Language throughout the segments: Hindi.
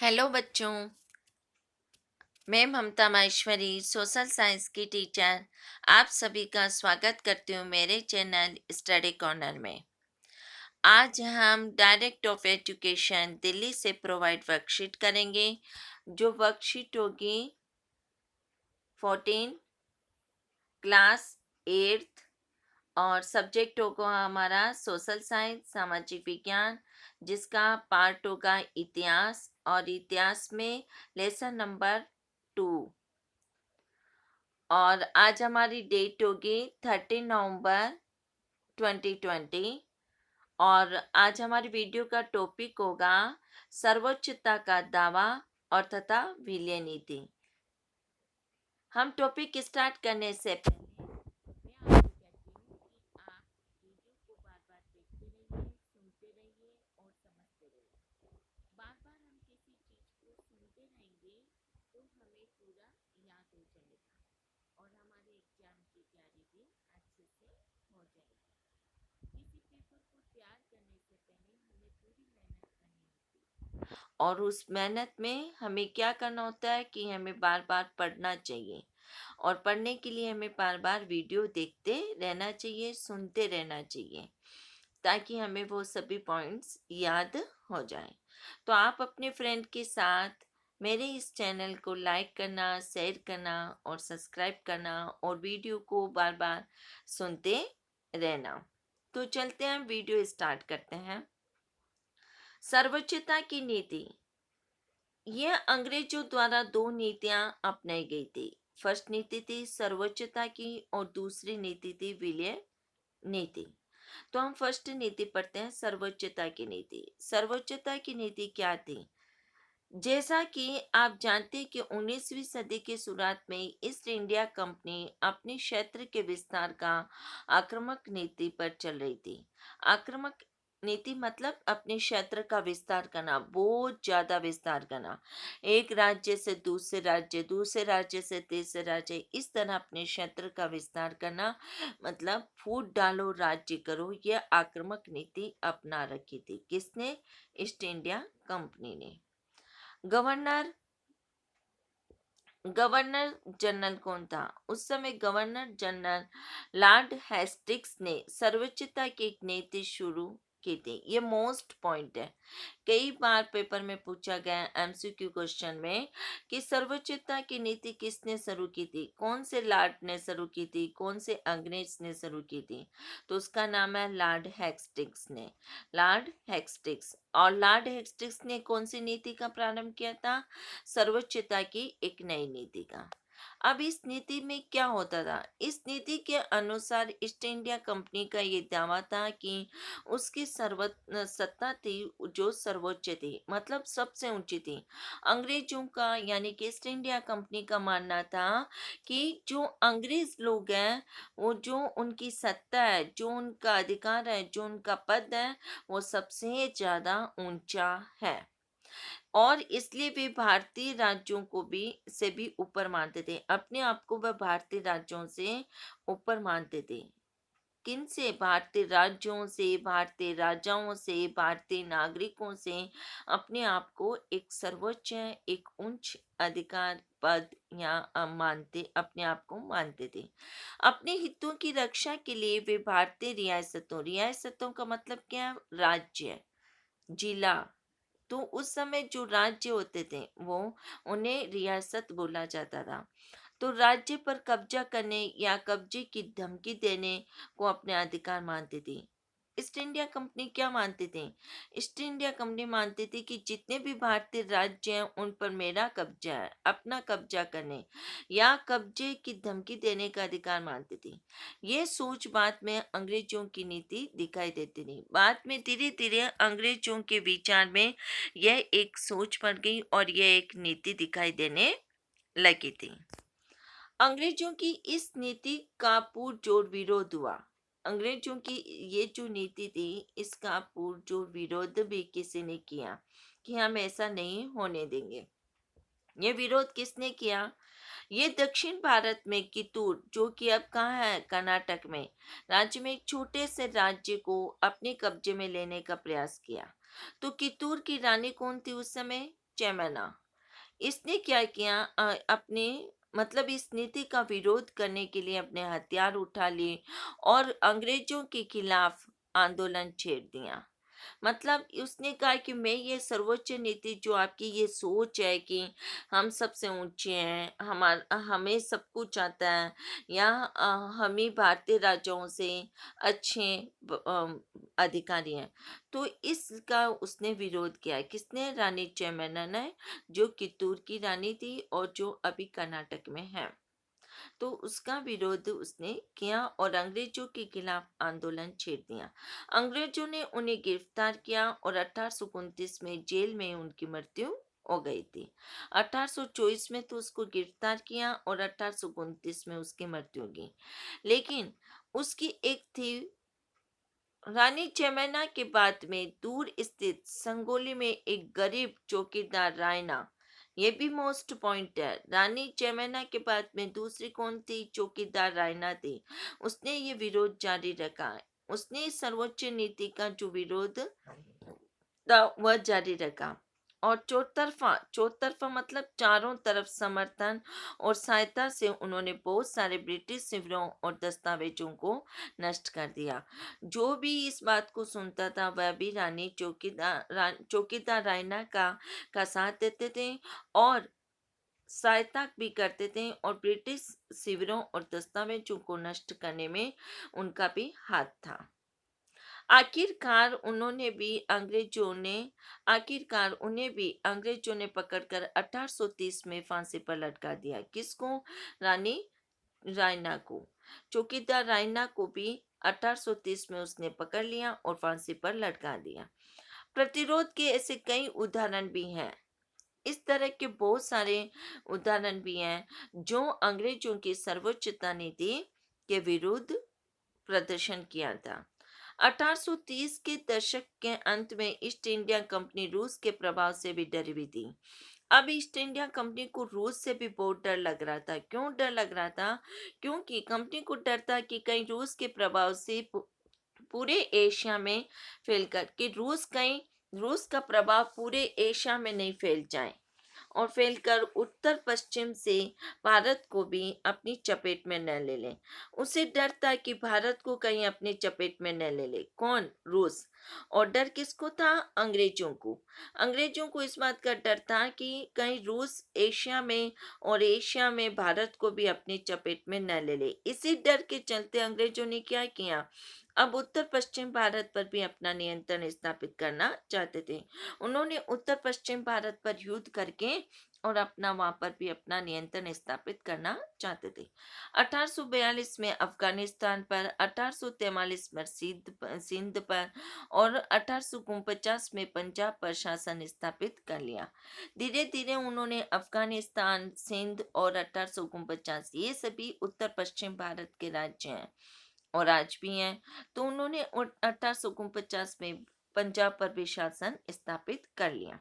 हेलो बच्चों। मैं ममता माहेश्वरी सोशल साइंस की टीचर आप सभी का स्वागत करती हूँ मेरे चैनल स्टडी कॉर्नर में। आज हम डायरेक्ट ऑफ एजुकेशन दिल्ली से प्रोवाइड वर्कशीट करेंगे। जो वर्कशीट होगी 14 क्लास 8 और सब्जेक्ट होगा हमारा सोशल साइंस सामाजिक विज्ञान, जिसका पार्ट होगा इतिहास और इतिहास में लेसन नंबर 2। और आज हमारी डेट होगी 13 नवंबर 2020। और आज हमारी वीडियो का टॉपिक होगा सर्वोच्चता का दावा और तथा विलय नीति। हम टॉपिक स्टार्ट करने से पहले मैं आपको कहती हूँ कि आप वीडियो को बार बार देखते रहिए, सुनते रहिए और समझते रहिए। बार बार हम किसी चीज को सुनते रहेंगे तो हमें पूरा याद हो जाएगा और हमारे एग्जाम की तैयारी भी अच्छे से हो जाएगी। किसी पेपर को तैयार करने से पहले हमें पूरी मेहनत करनी होती है और उस मेहनत में हमें क्या करना होता है कि हमें बार बार पढ़ना चाहिए और पढ़ने के लिए हमें बार बार वीडियो देखते रहना चाहिए, सुनते रहना चाहिए, ताकि हमें वो सभी पॉइंट्स याद हो जाएं। तो आप अपने फ्रेंड के साथ मेरे इस चैनल को लाइक करना, शेयर करना और सब्सक्राइब करना और वीडियो को बार बार सुनते रहना। तो चलते हैं, वीडियो स्टार्ट करते हैं। सर्वोच्चता की नीति। यह अंग्रेजों द्वारा दो नीतियां अपनाई गई थी। फर्स्ट नीति थी सर्वोच्चता की और दूसरी नीति थी विलय नीति। तो हम फर्स्ट नीति पढ़ते हैं, सर्वोच्चता की नीति। सर्वोच्चता की नीति क्या थी? जैसा कि आप जानते हैं कि 19वीं सदी की शुरुआत में ईस्ट इंडिया कंपनी अपने क्षेत्र के विस्तार का आक्रामक नीति पर चल रही थी। आक्रामक नीति मतलब अपने क्षेत्र का विस्तार करना, बहुत ज्यादा विस्तार करना। एक राज्य से दूसरे राज्य, दूसरे राज्य से तीसरे राज्य, इस तरह अपने क्षेत्र का विस्तार करना, मतलब फूट डालो राज्य करो। यह आक्रामक नीति अपना रखी थी। किसने? ईस्ट इंडिया कंपनी ने। गवर्नर गवर्नर जनरल कौन था? उस समय गवर्नर जनरल लॉर्ड हेस्टिंग्स ने सर्वोच्चता की एक नीति शुरू की थी। ये मोस्ट पॉइंट है, कई बार पेपर में पूछा गया एमसीक्यू क्वेश्चन में कि सर्वोच्चता की नीति किसने शुरू की थी, कौन से लॉर्ड ने शुरू की थी, कौन से अंग्रेज ने शुरू की थी। तो उसका नाम है लॉर्ड हेस्टिंग्स ने। Lord Hastings. और लॉर्ड हेस्टिंग्स ने कौन सी नीति का प्रारंभ किया था? सर्वोच्चता की एक नई नीति का। अब इस नीति में क्या होता था? इस नीति के अनुसार ईस्ट इंडिया कंपनी का ये दावा था कि उसकी सर्व सत्ता थी जो सर्वोच्च थी, मतलब सबसे ऊंची थी। अंग्रेजों का यानी कि ईस्ट इंडिया कंपनी का मानना था कि जो अंग्रेज लोग हैं, वो जो उनकी सत्ता है, जो उनका अधिकार है, जो उनका पद है, वो सबसे ज्यादा ऊंचा है। और इसलिए वे भारतीय राज्यों को भी से भी ऊपर मानते थे। अपने आप को वह भारतीय राज्यों से ऊपर मानते थे। किन से? भारतीय राज्यों से, भारतीय राजाओं से, भारतीय नागरिकों से अपने आप को एक सर्वोच्च, एक उच्च अधिकार पद या मानते, अपने आप को मानते थे। अपने हितों की रक्षा के लिए वे भारतीय रियासतों, रियासतों का मतलब क्या है? राज्य, जिला। तो उस समय जो राज्य होते थे वो, उन्हें रियासत बोला जाता था। तो राज्य पर कब्जा करने या कब्जे की धमकी देने को अपने अधिकार मानती थी। ईस्ट इंडिया कंपनी क्या मानती थी? ईस्ट इंडिया कंपनी मानती थी कि जितने भी भारतीय राज्य हैं उन पर मेरा कब्जा है, अपना कब्जा करने या कब्जे की धमकी देने का अधिकार मानती थी। ये सोच बाद में अंग्रेजों की नीति दिखाई देती थी। बाद में धीरे धीरे अंग्रेजों के विचार में यह एक सोच बन गई और यह एक नीति दिखाई देने लगी थी। अंग्रेजों की इस नीति का पुरजोर विरोध हुआ। अंग्रेजों की ये जो नीति थी, इसका पुरजोर विरोध भी किसी ने किया कि हम ऐसा नहीं होने देंगे। ये विरोध किसने किया? ये दक्षिण भारत में कितूर, जो कि अब कहाँ है? कर्नाटक में। राज्य में एक छोटे से राज्य को अपने कब्जे में लेने का प्रयास किया। तो कितूर की रानी कौन थी उस समय? चेमेना, इसने क्या किया, अपने मतलब इस नीति का विरोध करने के लिए अपने हथियार उठा लिए और अंग्रेजों के खिलाफ आंदोलन छेड़ दिया। मतलब उसने कहा कि मैं ये सर्वोच्च नीति, जो आपकी ये सोच है कि हम सबसे ऊंचे हैं, हमें सब कुछ आता है, या हम ही भारतीय राजाओं से अच्छे अधिकारी हैं, तो इसका उसने विरोध किया। किसने? रानी चेन्नम्मा ने, जो कित्तूर की रानी थी और जो अभी कर्नाटक में है। तो उसका विरोध उसने किया और अंग्रेजों के खिलाफ आंदोलन छेड़ दिया। अंग्रेजों ने उन्हें गिरफ्तार किया और 1829 में जेल में उनकी मृत्यु हो गई थी। 1824 में तो उसको गिरफ्तार किया और 1829 में उसकी मृत्यु हो गई। लेकिन उसकी एक थी रानी चेमेना के बाद में दूर स्थित संगोली में एक गरीब चौकीदार रायना। ये भी मोस्ट पॉइंट है। रानी चेमेना के बाद में दूसरी कौन थी? चौकीदार रायना थी। उसने ये विरोध जारी रखा। उसने इस सर्वोच्च नीति का जो विरोध था वह जारी रखा और चौतरफा चौतरफा मतलब चारों तरफ समर्थन और सहायता से उन्होंने बहुत सारे ब्रिटिश शिविरों और दस्तावेजों को नष्ट कर दिया। जो भी इस बात को सुनता था वह भी रानी चौकीदार रायना का साथ देते थे और सहायता भी करते थे और ब्रिटिश शिविरों और दस्तावेजों को नष्ट करने में उनका भी हाथ था। आखिरकार उन्होंने भी अंग्रेजों ने आखिरकार उन्हें भी अंग्रेजों ने पकड़कर 1830 में फांसी पर लटका दिया। किसको? रानी रायना को। चौकीदार रायना को भी 1830 में उसने पकड़ लिया और फांसी पर लटका दिया। प्रतिरोध के ऐसे कई उदाहरण भी हैं। इस तरह के बहुत सारे उदाहरण भी हैं जो अंग्रेजों की सर्वोच्चता नीति के विरुद्ध प्रदर्शन किया था। 1830 के दशक के अंत में ईस्ट इंडिया कंपनी रूस के प्रभाव से भी डरी हुई थी। अब ईस्ट इंडिया कंपनी को रूस से भी बहुत डर लग रहा था। क्यों डर लग रहा था? क्योंकि कंपनी को डर था कि कहीं रूस के प्रभाव से पूरे एशिया में फैल कर कि रूस का प्रभाव पूरे एशिया में नहीं फैल जाए और फैलकर उत्तर पश्चिम से भारत को भी अपनी चपेट में न ले लें। उसे डर था कि भारत को कहीं अपनी चपेट में न ले ले। कौन? रूस। और डर किसको था? अंग्रेजों को। अंग्रेजों को इस बात का डर था कि कहीं रूस एशिया में और एशिया में भारत को भी अपनी चपेट में न ले ले। इसी डर के चलते अंग्रेजों ने क्या किया? अब उत्तर पश्चिम भारत पर भी अपना नियंत्रण स्थापित करना चाहते थे। उन्होंने उत्तर पश्चिम भारत पर युद्ध करके और अपना वहां पर भी अपना नियंत्रण स्थापित करना चाहते थे। 1842 में अफगानिस्तान पर, 1843 में सिंध पर और 1849 में पंजाब पर शासन स्थापित कर लिया। धीरे धीरे उन्होंने अफगानिस्तान, सिंध और 1849, ये सभी उत्तर पश्चिम भारत के राज्य हैं और आज भी हैं। तो उन्होंने 1849 में पंजाब पर भी शासन स्थापित कर लिया।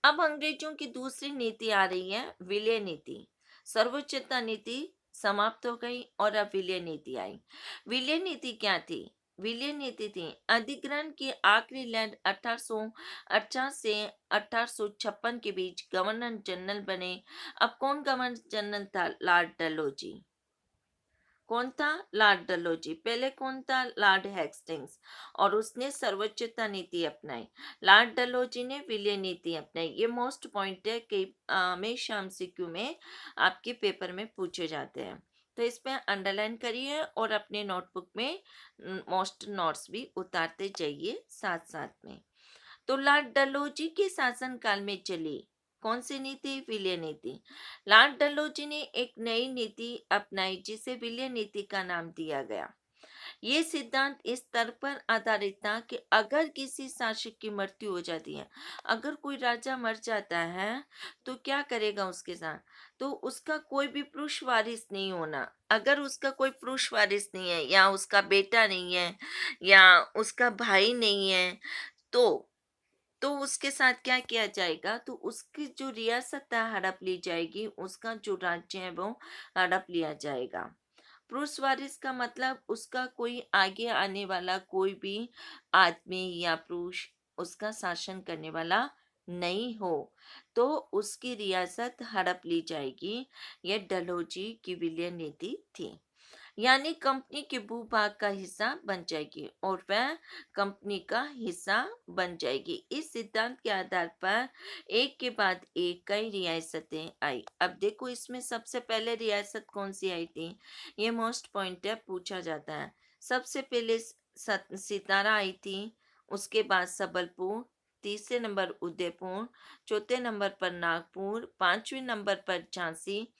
अब अंग्रेजों की दूसरी नीति आ रही है, विलय नीति। सर्वोच्चता नीति समाप्त हो गई और अब विलय नीति आई। विलय नीति क्या थी? विलय नीति थी अधिग्रहण की आखिरी लैंड 1850 से 1856 के बीच गवर्नर जनरल बने। अब कौन गवर्नर जनरल था? लॉर्ड डलहौजी। कौन था? लॉर्ड डलहौजी। पहले कौन था? Lord Hastings. और उसने सर्वोच्चता नीति अपनाई। लॉर्ड डलहौजी ने विलय नीति अपनाई। ये मोस्ट पॉइंट है कि हमेशा एमसीक्यू में आपके पेपर में पूछे जाते हैं। तो इस पे अंडरलाइन करिए और अपने नोटबुक में मोस्ट नोट्स भी उतारते जाइए साथ साथ में। तो लॉर्ड डलहौजी के शासनकाल में चली कौन सी नीति? विलय नीति। लॉर्ड डलहौजी ने एक नई नीति अपनाई जिसे विलय नीति का नाम दिया गया। ये सिद्धांत इस स्तर पर आधारित था कि अगर किसी शासक की मृत्यु हो जाती है, अगर कोई राजा मर जाता है, तो क्या करेगा उसके साथ? तो उसका कोई भी पुरुष वारिस नहीं होना। अगर उसका कोई पुरुष वारिस नहीं है या उसका बेटा नहीं है या उसका भाई नहीं है, तो उसके साथ क्या किया जाएगा? तो उसकी जो रियासत है हड़प ली जाएगी, उसका जो राज्य है वो हड़प लिया जाएगा। पुरुष वारिस का मतलब उसका कोई आगे आने वाला कोई भी आदमी या पुरुष उसका शासन करने वाला नहीं हो तो उसकी रियासत हड़प ली जाएगी। यह डलहौजी की विलय नीति थी। यानी कंपनी के भूभाग का हिस्सा बन जाएगी और वह कंपनी का हिस्सा बन जाएगी। इस सिद्धांत के आधार पर एक के बाद एक कई रियासतें आई। अब देखो इसमें सबसे पहले रियासत कौन सी आई थी, ये मोस्ट पॉइंट है, पूछा जाता है। सबसे पहले सितारा आई थी, उसके बाद सबलपुर, तीसरे नंबर उदयपुर, चौथे नंबर पर नागपुर, पांचवें नंबर पर झांसी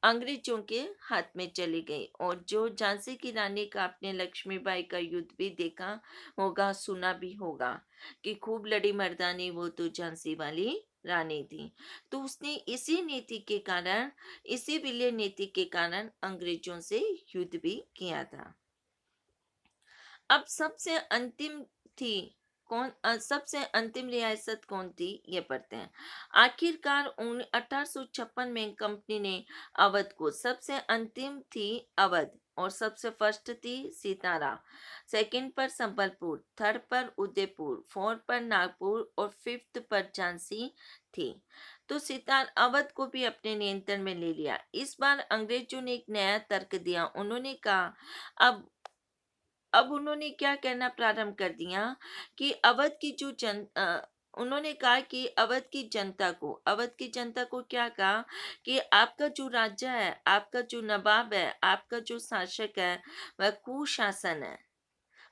अंग्रेजों के हाथ में चली गई। और जो झांसी की रानी का आपने लक्ष्मीबाई का युद्ध भी देखा होगा, सुना भी होगा कि खूब लड़ी मर्दानी, वो तो झांसी वाली रानी थी। तो उसने इसी नीति के कारण, इसी विलय नीति के कारण अंग्रेजों से युद्ध भी किया था। अब सबसे अंतिम रियासत कौन थी, ये पढ़ते हैं। आखिरकार 1856 में कंपनी ने अवध को, सबसे अंतिम थी अवध और सबसे फर्स्ट थी सितारा, सेकंड पर संबलपुर, थर्ड पर उदयपुर, फोर्थ पर नागपुर और फिफ्थ पर झांसी थी। तो सितार अवध को भी अपने नियंत्रण में ले लिया। इस बार अंग्रेजों ने एक नया तर्क दिया। उन्होंने कहा, अब उन्होंने क्या कहना प्रारंभ कर दिया कि उन्होंने कहा कि अवध की जनता को क्या कहा कि आपका जो राजा है, आपका जो नवाब है, आपका जो शासक है, वह कुशासन है।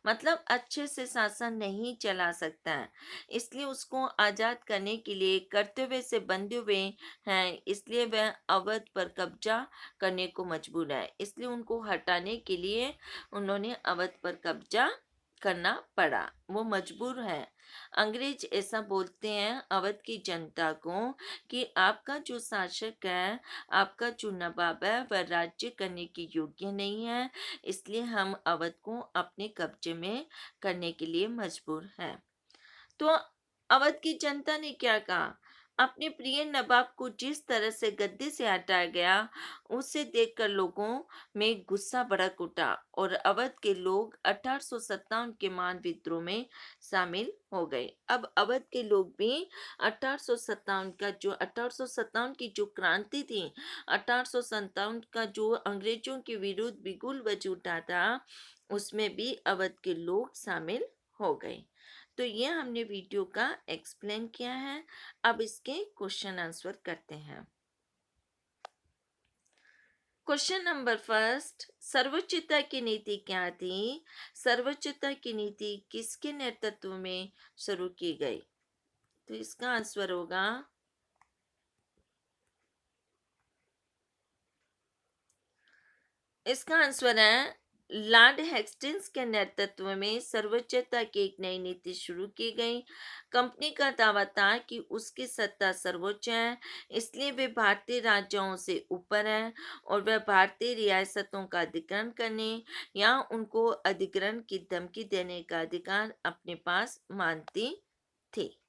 मतलब अच्छे से शासन नहीं चला सकता है। इसलिए उसको आजाद करने के लिए कर्तव्य से बंधे हुए हैं, इसलिए वह अवध पर कब्जा करने को मजबूर है। इसलिए उनको हटाने के लिए उन्होंने अवध पर कब्जा करना पड़ा, वो मजबूर है। अंग्रेज ऐसा बोलते हैं अवध की जनता को कि आपका जो शासक है, आपका जो नवाब है, वह राज्य करने के योग्य नहीं है, इसलिए हम अवध को अपने कब्जे में करने के लिए मजबूर हैं। तो अवध की जनता ने क्या कहा, अपने प्रिय नवाब को जिस तरह से गद्दी से हटाया गया, उसे देखकर लोगों में गुस्सा भड़क उठा और अवध के लोग 1857 के मान विद्रोह में शामिल हो गए। अब अवध के लोग भी 1857 की जो क्रांति थी, 1857 का जो अंग्रेजों के विरुद्ध बिगुल बज उठा था, उसमें भी अवध के लोग शामिल हो गए। तो ये हमने वीडियो का एक्सप्लेन किया है। अब इसके क्वेश्चन आंसर करते हैं। क्वेश्चन नंबर फर्स्ट, सर्वोच्चता की नीति क्या थी? सर्वोच्चता की नीति किसके नेतृत्व में शुरू की गई? तो इसका आंसर होगा, इसका आंसर है लॉर्ड हेस्टिंग्स के नेतृत्व में सर्वोच्चता की एक नई नीति शुरू की गई। कंपनी का दावा था कि उसकी सत्ता सर्वोच्च है, इसलिए वे भारतीय राज्यों से ऊपर है और वह भारतीय रियासतों का अधिग्रहण करने या उनको अधिग्रहण की धमकी देने का अधिकार अपने पास मानती थी।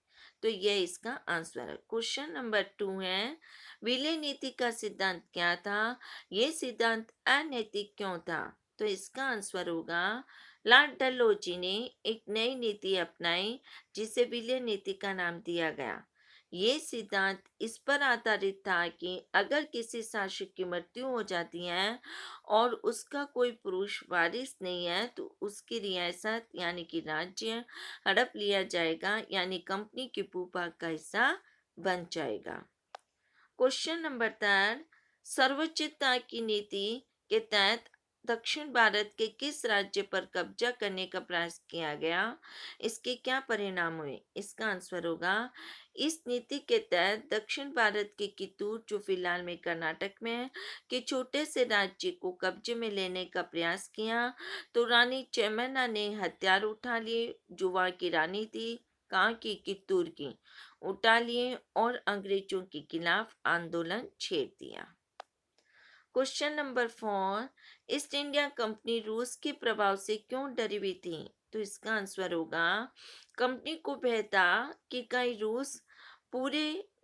तो यह इसका आंसर है। क्वेश्चन नंबर 2 है, विलय नीति का सिद्धांत क्या था? ये सिद्धांत अनैतिक क्यों था? तो इसका आंसर होगा, लॉर्ड डलहौजी ने एक नई नीति अपनाई जिसे विलय नीति का नाम दिया गया। ये सिद्धांत इस पर आधारित था कि अगर किसी शासक की मृत्यु हो जाती है और उसका कोई पुरुष वारिस नहीं है, तो उसकी रियासत यानी कि राज्य हड़प लिया जाएगा, यानी कंपनी के भूभाग का हिस्सा बन जाएगा। क्वेश्चन नंबर 3, सर्वोच्चता की नीति के तहत दक्षिण भारत के किस राज्य पर कब्जा करने का प्रयास किया गया? इसके क्या परिणाम हुए? इसका आंसर होगा, इस नीति के तहत दक्षिण भारत के कित्तूर, जो फिलहाल में कर्नाटक में है, के छोटे से राज्य को कब्जे में लेने का प्रयास किया। तो रानी चेम्मन्ना ने हथियार उठा लिए, जो वहाँ की रानी थी, कहाँ की, कित्तूर की, उठा लिए और अंग्रेजों के खिलाफ आंदोलन छेड़ दिया। Question number 4, east India company रूस के प्रभाव से क्यों डरी हुई थी? तो इसका आंसर होगा, कंपनी को भय था कि कहीं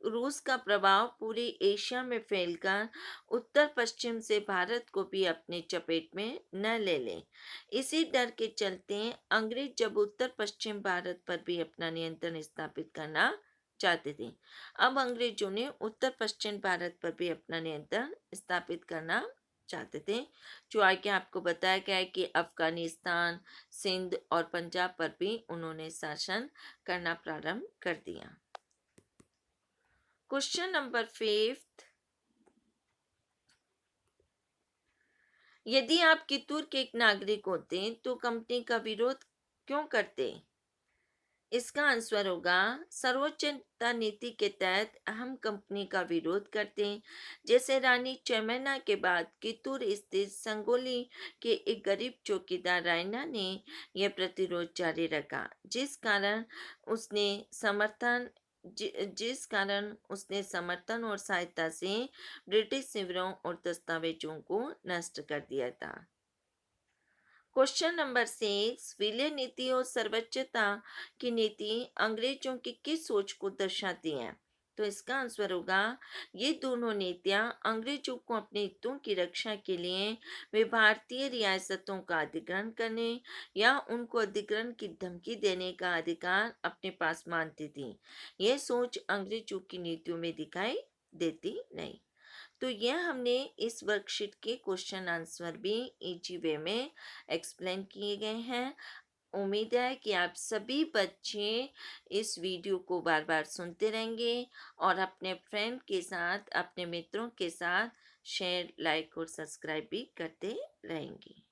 रूस का प्रभाव पूरे एशिया में फैलकर उत्तर पश्चिम से भारत को भी अपने चपेट में न ले ले। इसी डर के चलते अंग्रेज जब उत्तर पश्चिम भारत पर भी अपना नियंत्रण स्थापित करना चाहते थे। अब अंग्रेजों ने उत्तर पश्चिम भारत पर भी अपना नियंत्रण स्थापित करना चाहते थे, जो आगे आपको बताया गया है कि अफगानिस्तान, सिंध और पंजाब पर भी उन्होंने शासन करना प्रारंभ कर दिया। क्वेश्चन नंबर 5, यदि आप कित्तूर के एक नागरिक होते तो कंपनी का विरोध क्यों करते? इसका आंसर होगा सर्वोच्चता नीति के तहत हम कंपनी का विरोध करते हैं। जैसे रानी चेमेना के बाद कित्तूर स्थित संगोली के एक गरीब चौकीदार रायना ने यह प्रतिरोध जारी रखा, जिस कारण उसने समर्थन और सहायता से ब्रिटिश शिविरों और दस्तावेजों को नष्ट कर दिया था। क्वेश्चन नंबर 6, विलय नीति और सर्वोच्चता की नीति अंग्रेजों की किस सोच को दर्शाती है? तो इसका आंसर होगा ये दोनों नीतियां अंग्रेजों को अपने हितों की रक्षा के लिए वे भारतीय रियासतों का अधिग्रहण करने या उनको अधिग्रहण की धमकी देने का अधिकार अपने पास मानती थी। यह सोच अंग्रेजों की नीतियों में दिखाई देती नहीं। तो यह हमने इस वर्कशीट के क्वेश्चन आंसर भी इजी वे में एक्सप्लेन किए गए हैं। उम्मीद है कि आप सभी बच्चे इस वीडियो को बार बार सुनते रहेंगे और अपने फ्रेंड के साथ, अपने मित्रों के साथ शेयर, लाइक और सब्सक्राइब भी करते रहेंगे।